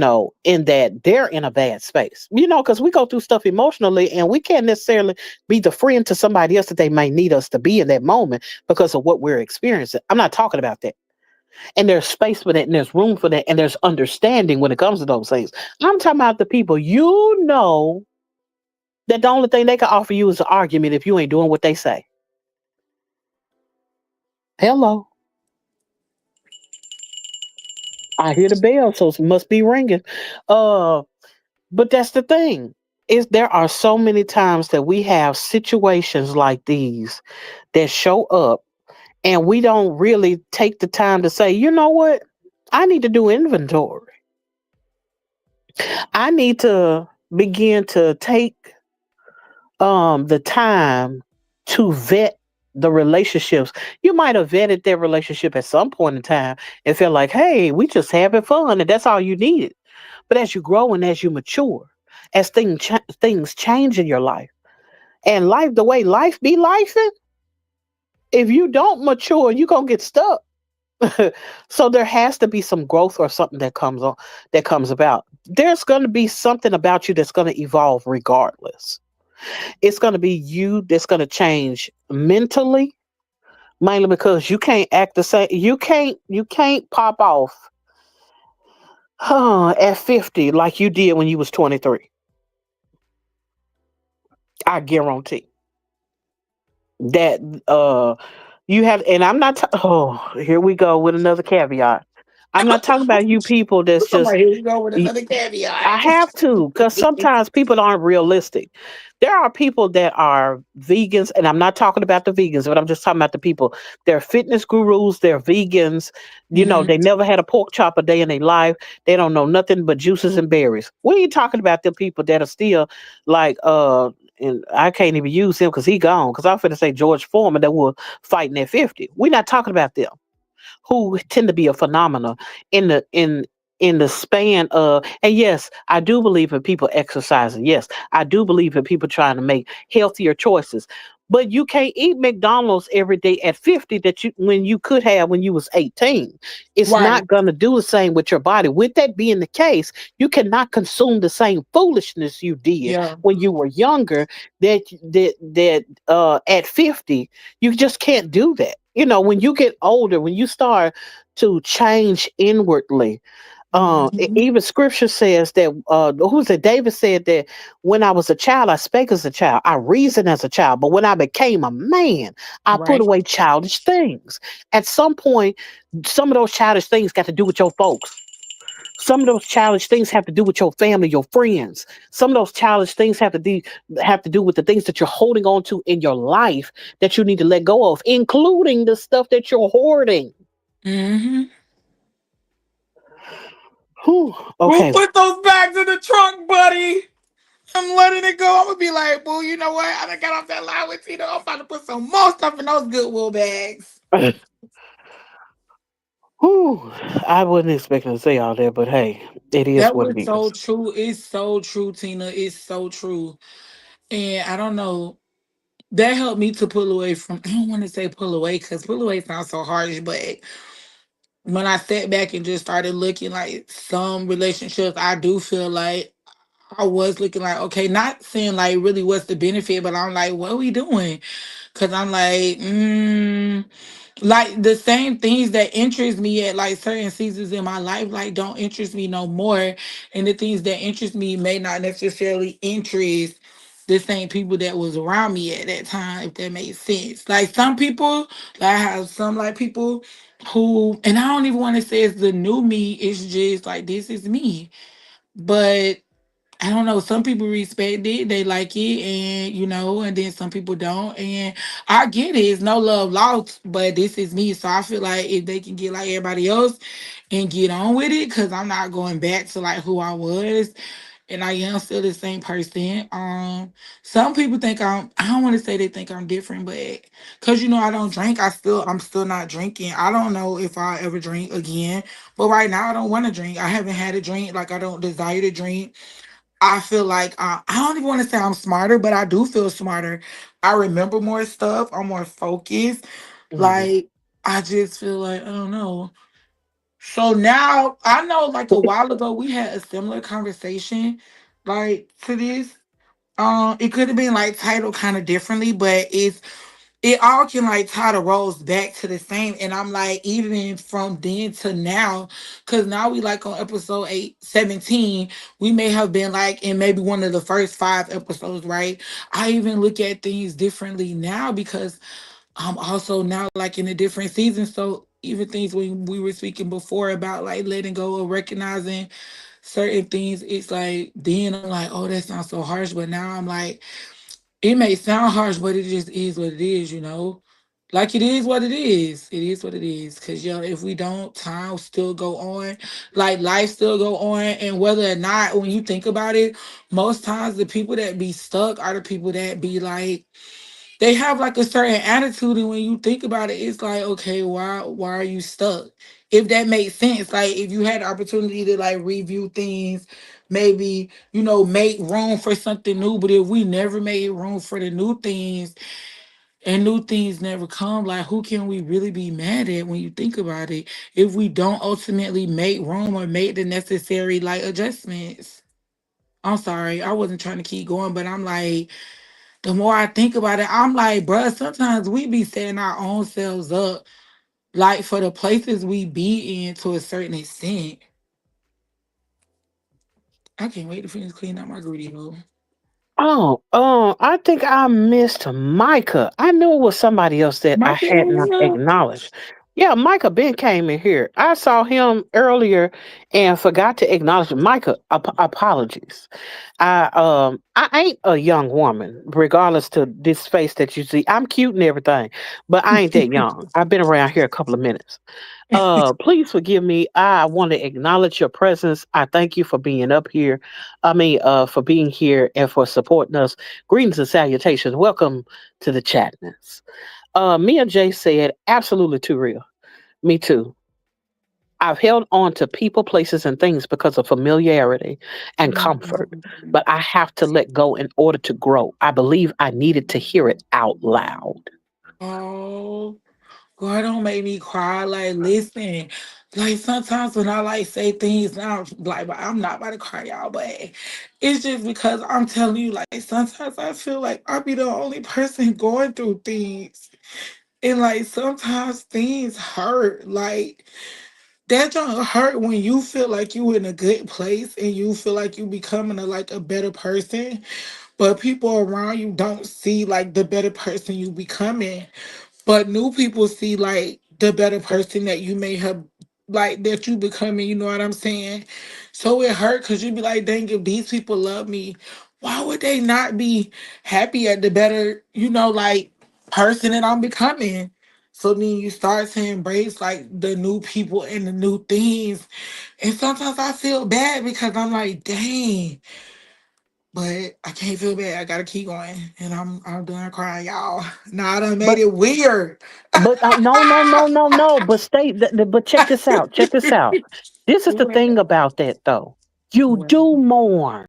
that they're in a bad space, because we go through stuff emotionally and we can't necessarily be the friend to somebody else that they may need us to be in that moment because of what we're experiencing. I'm not talking about that. And there's space for that and there's room for that and there's understanding when it comes to those things. I'm talking about the people that the only thing they can offer you is an argument if you ain't doing what they say. Hello. I hear the bell, so it must be ringing. Uh, but that's the thing. Is there are so many times that we have situations like these that show up and we don't really take the time to say, you know what? I need to do inventory. I need to begin to take the time to vet the relationships. You might have vetted their relationship at some point in time and felt like, hey, we just having fun and that's all you needed. But as you grow and as you mature, as things change in your life, and life the way life be life, if you don't mature, you gonna get stuck. So there has to be some growth or something that comes about. There's gonna be something about you that's gonna evolve regardless. It's gonna be you that's gonna change mentally, mainly because you can't act the same. You can't pop off at 50 like you did when you was 23. I guarantee that you have, and I'm not oh, here we go with another caveat. I'm not talking about you people that's just Somebody, here we go with y- another I caveat. have to, because sometimes people aren't realistic. There are people that are vegans, and I'm not talking about the vegans, but I'm just talking about the people. They're fitness gurus, they're vegans. Hmm. They never had a pork chop a day in their life. They don't know nothing but juices and berries. We ain't talking about the people that are still like and I can't even use him because he gone. Because I'm finna say George Foreman that was fighting at 50. We're not talking about them who tend to be a phenomena in the span of. And yes, I do believe in people exercising. Yes, I do believe in people trying to make healthier choices. But you can't eat McDonald's every day at 50 that you when you could have when you was 18. It's Right. not gonna do the same with your body. With that being the case, you cannot consume the same foolishness you did Yeah. when you were younger that at 50 you just can't do that. When you get older, when you start to change inwardly, Hmm. even scripture says that who's it? David said that when I was a child, I spake as a child, I reasoned as a child, but when I became a man, I put Right. away childish things. At some point, some of those childish things got to do with your folks. Some of those childish things have to do with your family, your friends. Some of those childish things have to do with the things that you're holding on to in your life that you need to let go of, including the stuff that you're hoarding. Hmm. Whew, We'll okay. put those bags in the trunk, buddy. I'm letting it go. I'm gonna be like, boo, you know what? I done got off that line with Tito. I'm about to put some more stuff in those Goodwill bags. Whew, I wasn't expecting to say all that, but hey, it is That what was it so is. true. It's so true, Tina. It's so true. And I don't know. That helped me to pull away from. I don't want to say pull away because pull away sounds so harsh, but when I sat back and just started looking like some relationships, I do feel like I was looking like, okay, not saying like really what's the benefit, but I'm like, what are we doing? Cause I'm like the same things that interest me at like certain seasons in my life, like don't interest me no more. And the things that interest me may not necessarily interest the same people that was around me at that time, if that makes sense. Like some people, like I have some like people who, and I don't even want to say it's the new me, it's just like this is me. But I don't know, some people respect it, they like it, and and then some people don't. And I get it, it's no love lost, but this is me. So I feel like if they can get like everybody else and get on with it, because I'm not going back to like who I was, and I am still the same person. Some people think I don't want to say they think I'm different, but because I don't drink, I'm still not drinking. I don't know if I ever drink again, but right now I don't want to drink. I haven't had a drink, like I don't desire to drink. I feel like I don't even want to say I'm smarter, but I do feel smarter. I remember more stuff. I'm more focused. Mhm. Like I just feel like I don't know. So now I know, like a while ago, we had a similar conversation, like to this. It could have been like titled kind of differently, but it all can like tie the roles back to the same. And I'm like, even from then to now, because now we like on episode 817, we may have been like in maybe one of the first 5 episodes, right? I even look at things differently now because I'm also now like in a different season. So even things when we were speaking before about like letting go of recognizing certain things, it's like then I'm like, oh, that sounds so harsh. But now I'm like, it may sound harsh, but it just is what it is. Like it is what it is. It is what it is. Cause if we don't, time still go on, like life still go on. And whether or not, when you think about it, most times the people that be stuck are the people that be like, they have like a certain attitude, and when you think about it, it's like, okay, why are you stuck? If that makes sense, like if you had the opportunity to like review things, maybe make room for something new. But if we never made room for the new things, and new things never come, like who can we really be mad at when you think about it? If we don't ultimately make room or make the necessary like adjustments. I'm sorry, I wasn't trying to keep going, but I'm like, the more I think about it, I'm like, bruh, sometimes we be setting our own selves up, like for the places we be in to a certain extent. I can't wait to finish cleaning out my greedy hole. I think I missed Micah. I knew it was somebody else that I My had not favorite. acknowledged. Yeah, Micah Ben came in here. I saw him earlier and forgot to acknowledge Micah. Apologies. I ain't a young woman, regardless to this face that you see. I'm cute and everything, but I ain't that young. I've been around here a couple of minutes. Please forgive me. I want to acknowledge your presence. I thank you for being up here. For being here and for supporting us. Greetings and salutations. Welcome to the chatness. Mia J said, absolutely too real. Me too. I've held on to people, places, and things because of familiarity and comfort, but I have to let go in order to grow. I believe I needed to hear it out loud. Oh, girl, don't make me cry. Like, listen, like sometimes when I like say things now, like, but I'm not about to cry, y'all, but it's just because I'm telling you, like, sometimes I feel like I be the only person going through things. And like sometimes things hurt. Like that don't hurt when you feel like you in a good place and you feel like you becoming a better person, but people around you don't see like the better person you becoming. But new people see like the better person that you may have, like that you becoming, you know what I'm saying? So it hurt because you be like, dang, if these people love me, why would they not be happy at the better, like person that I'm becoming? So then you start to embrace like the new people and the new things. And sometimes I feel bad because I'm like, dang, but I can't feel bad. I gotta keep going. And I'm done crying, y'all. Now I done made But it weird. no, no, no, no, no. But but check this out. Check this out. This is the What? thing about that, though. You What? do mourn.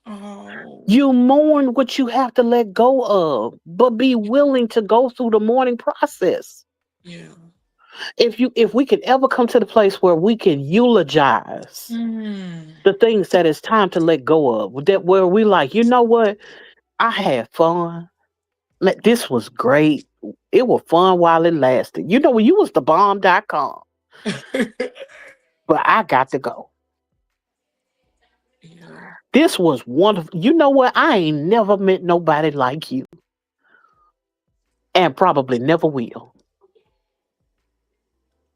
Oh, You mourn what you have to let go of, but be willing to go through the mourning process. yeah. If we could ever come to the place where we can eulogize Mm. the things that it's time to let go of, that where we like, you know what, I had fun. This was great. It was fun while it lasted. You know, when you was the bomb.com, but I got to go. Yeah. This was wonderful. You know what? I ain't never met nobody like you, and probably never will.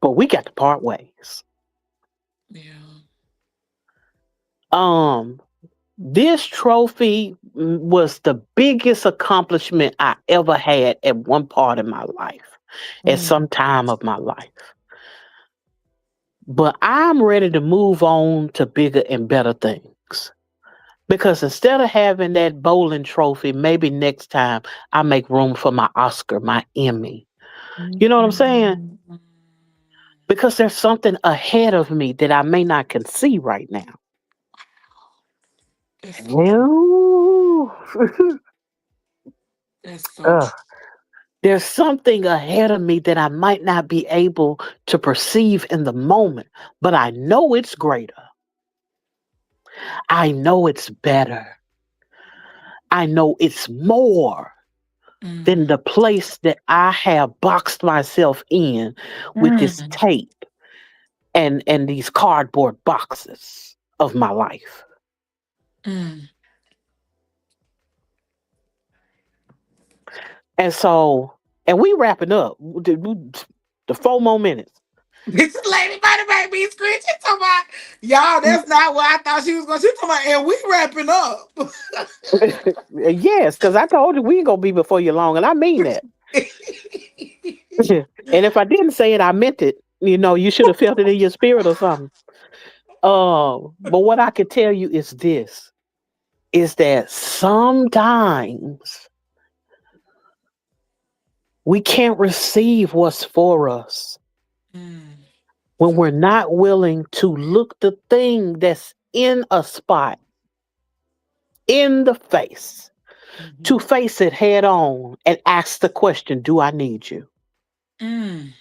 but we got to part ways. Yeah. Um, this trophy was the biggest accomplishment I ever had at one part in my life, at some Mm. time of my life. But I'm ready to move on to bigger and better things. Because instead of having that bowling trophy, maybe next time I make room for my Oscar, my Emmy. You know what I'm saying? Mm. Because there's something ahead of me that I may not can see right now. That's so true. Ooh. That's so Ugh. true. There's something ahead of me that I might not be able to perceive in the moment, but I know it's greater. I know it's better. I know it's more than Mm. the place that I have boxed myself in with this Mm. tape and these cardboard boxes of my life. Mm. And so, and we wrapping up the 4 more minutes. This lady might have made me scream. She talking about, y'all, that's not what I thought she was going to. She talking about, and we wrapping up. Yes, because I told you we ain't gonna be before you long, and I mean that. And if I didn't say it, I meant it. You know, you should have felt it in your spirit or something. But what I can tell you is this: is that sometimes we can't receive what's for us Mm. when we're not willing to look the thing that's in a spot in the face, to Mhm. face it head on and ask the question, do I need you? Mm.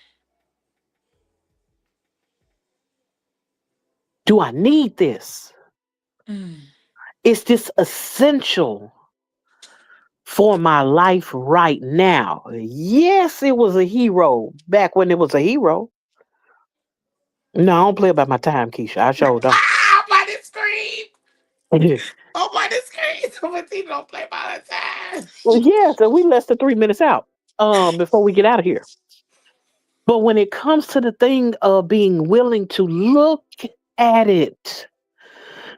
Do I need this? Mm. Is this essential for my life right now? Yes, it was a hero back when it was a hero. No, I don't play about my time, Keisha. I sure don't. Ah, I'm about to scream. I'm about to scream. Somebody don't play by the time. Well, yeah, so we less than 3 minutes out before we get out of here. But when it comes to the thing of being willing to look at it,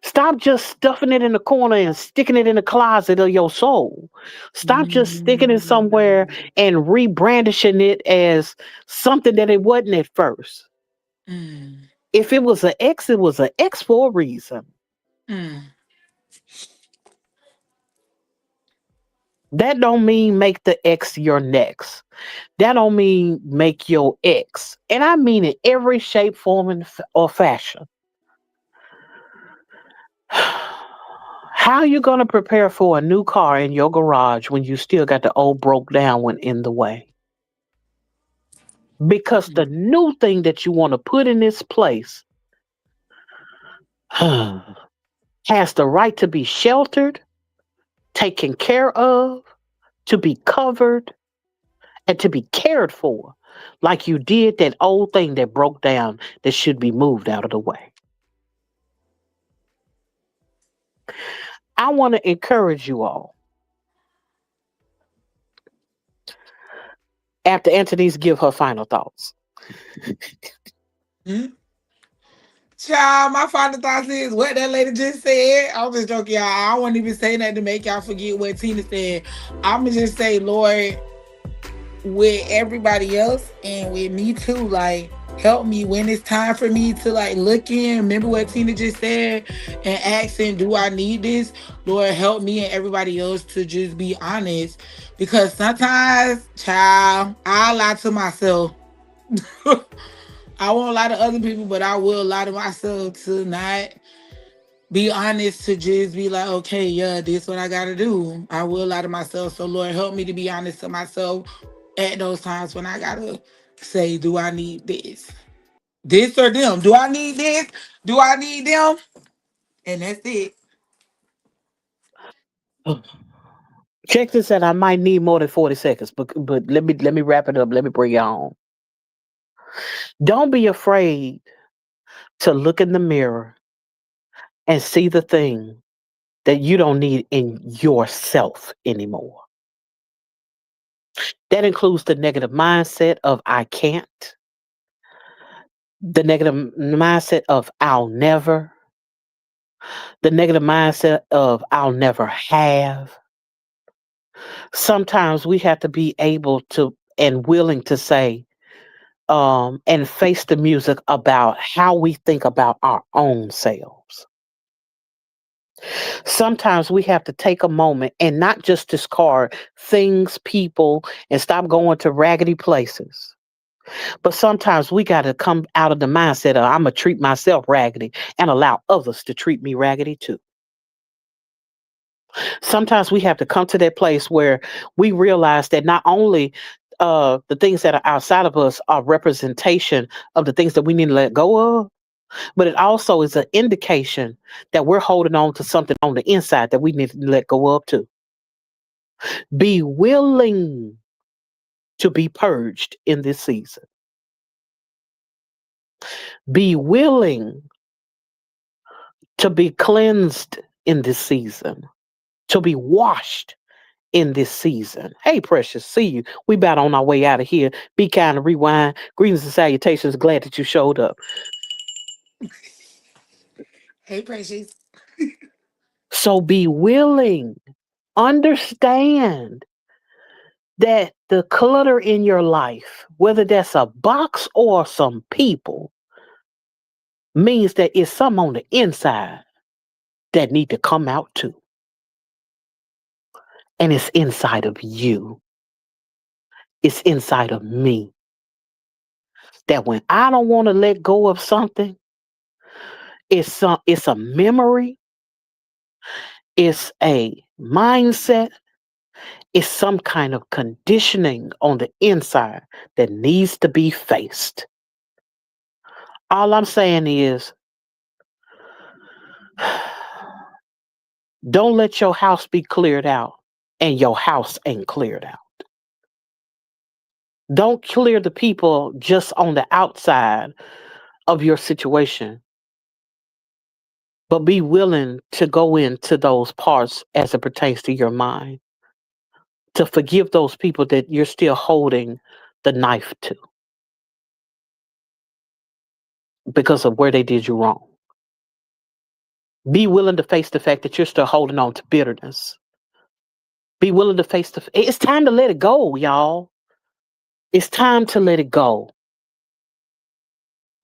stop just stuffing it in the corner and sticking it in the closet of your soul. Stop just sticking it somewhere Mm. and rebrandishing it as something that it wasn't at first. Mm. If it was an X, it was an X for a reason. Mm. That don't mean make the X your next. That don't mean make your X. And I mean in every shape, form, or fashion. How you gonna prepare for a new car in your garage when you still got the old broke down one in the way? Because the Mm. new thing that you want to put in this place has the right to be sheltered, taken care of, to be covered, and to be cared for, like you did that old thing that broke down that should be moved out of the way. I want to encourage you all. After Anthony's give her final thoughts. Mm. Child, my final thoughts is what that lady just said. I was just joking, y'all. I won't even say that to make y'all forget what Tina said. I'ma just say, Lord, with everybody else and with me too, like help me when it's time for me to like look in. Remember what Tina just said and asking, do I need this? Lord, help me and everybody else to just be honest. Because sometimes, child, I lie to myself. I won't lie to other people, but I will lie to myself to not be honest, to just be like, okay, yeah, this what I gotta do. I will lie to myself. So Lord, help me to be honest to myself at those times when I gotta say, do I need this? This or them? Do I need this? Do I need them? And that's it. Check this out. I might need more than 40 seconds, but let me wrap it up. Let me bring it on. Don't be afraid to look in the mirror and see the thing that you don't need in yourself anymore. That includes the negative mindset of I can't. The negative mindset of I'll never, the negative mindset of I'll never have. Sometimes we have to be able to and willing to say, and face the music about how we think about our own selves. Sometimes we have to take a moment and not just discard things, people, and stop going to raggedy places. But sometimes we got to come out of the mindset of I'm going to treat myself raggedy and allow others to treat me raggedy too. Sometimes we have to come to that place where we realize that not only the things that are outside of us are representation of the things that we need to let go of, but it also is an indication that we're holding on to something on the inside that we need to let go of too. Be willing to be purged in this season. Be willing to be cleansed in this season, to be washed in this season. Hey, precious, see you. We about on our way out of here. Be kind and rewind. Greetings and salutations. Glad that you showed up. Hey, Precious. So be willing. Understand that the clutter in your life, whether that's a box or some people, means that it's some on the inside that need to come out too. And it's inside of you. It's inside of me. That when I don't want to let go of something, it's a memory, it's a mindset, it's some kind of conditioning on the inside that needs to be faced. All I'm saying is don't let your house be cleared out and your house ain't cleared out. Don't clear the people just on the outside of your situation, but be willing to go into those parts as it pertains to your mind, to forgive those people that you're still holding the knife to because of where they did you wrong. Be willing to face the fact that you're still holding on to bitterness. Be willing to face it's time to let it go, y'all. It's time to let it go.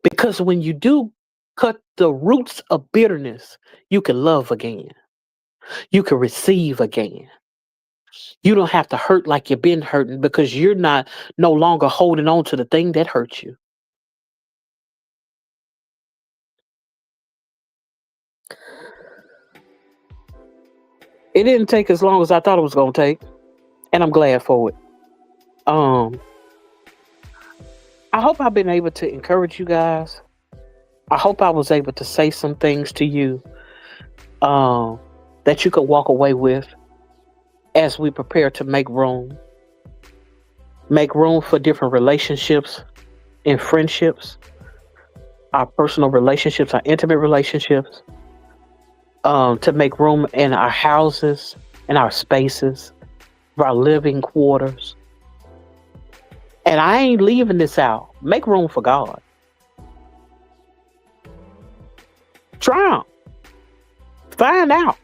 Because when you do cut the roots of bitterness, you can love again. You can receive again. You don't have to hurt like you've been hurting because you're not no longer holding on to the thing that hurt you. It didn't take as long as I thought it was going to take, and I'm glad for it. Um, I hope I've been able to encourage you guys. I hope I was able to say some things to you that you could walk away with as we prepare to make room for different relationships and friendships, our personal relationships, our intimate relationships, to make room in our houses, in our spaces, our living quarters. And I ain't leaving this out. Make room for God. Try him. Find out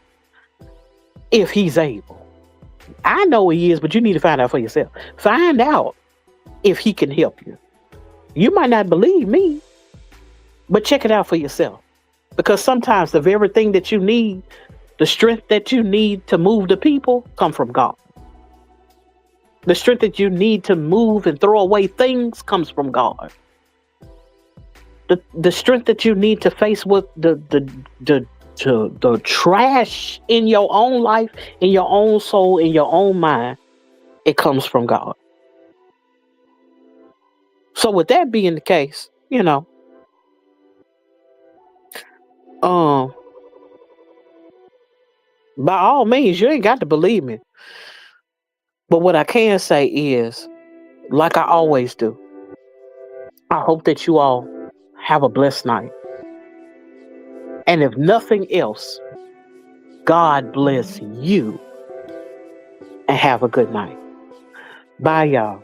if he's able. I know he is, but you need to find out for yourself. Find out if he can help you. You might not believe me, but check it out for yourself. Because sometimes the very thing that you need, the strength that you need to move the people, come from God. The strength that you need to move and throw away things comes from God. The strength that you need to face with the trash in your own life, in your own soul, in your own mind, it comes from God. So with that being the case, um, by all means, you ain't got to believe me. But what I can say is, like I always do, I hope that you all have a blessed night. And if nothing else, God bless you and have a good night. Bye, y'all.